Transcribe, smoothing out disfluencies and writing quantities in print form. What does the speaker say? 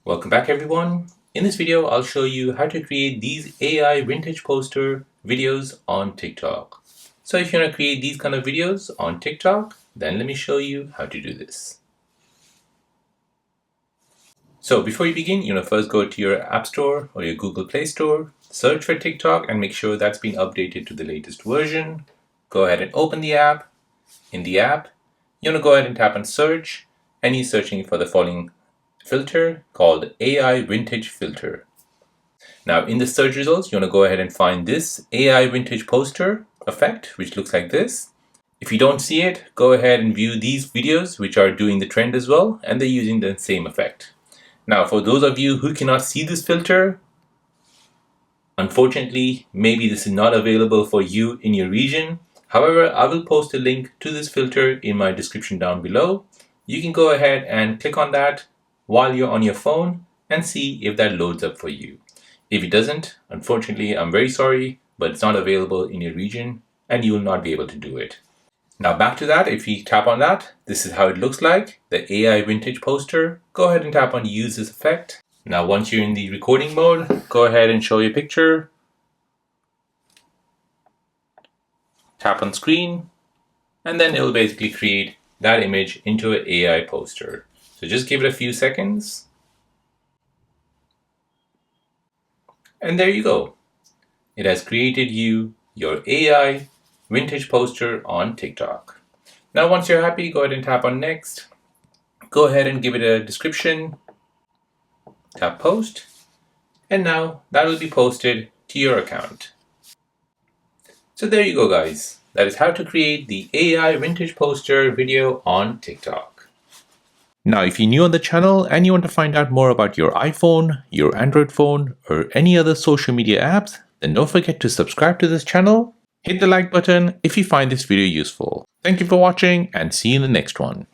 Welcome back everyone. In this video, I'll show you how to create these AI vintage poster videos on TikTok. So if you want to create these kind of videos on TikTok, then let me show you how to do this. So before you begin, you want to first go to your App Store or your Google Play Store, search for TikTok and make sure that's been updated to the latest version. Go ahead and open the app. In the app, you want to go ahead and tap on search, and you're searching for the following filter called AI Vintage Filter. Now in the search results, you want to go ahead and find this AI Vintage Poster effect, which looks like this. If you don't see it, go ahead and view these videos which are doing the trend as well, and they're using the same effect. Now for those of you who cannot see this filter, unfortunately, maybe this is not available for you in your region. However, I will post a link to this filter in my description down below. You can go ahead and click on that while you're on your phone and see if that loads up for you. If it doesn't, unfortunately, I'm very sorry, but it's not available in your region and you will not be able to do it. Now back to that, if you tap on that, this is how it looks like, the AI Vintage Poster. Go ahead and tap on Use this effect. Now once you're in the recording mode, go ahead and show your picture. Tap on screen, and then it will basically create that image into an AI poster. So just give it a few seconds. And there you go. It has created you your AI vintage poster on TikTok. Now once you're happy, go ahead and tap on next. Go ahead and give it a description. Tap post. And now that will be posted to your account. So there you go guys. That is how to create the AI vintage poster video on TikTok. Now if you're new on the channel and you want to find out more about your iPhone, your Android phone, or any other social media apps, then don't forget to subscribe to this channel. Hit the like button if you find this video useful. Thank you for watching and see you in the next one.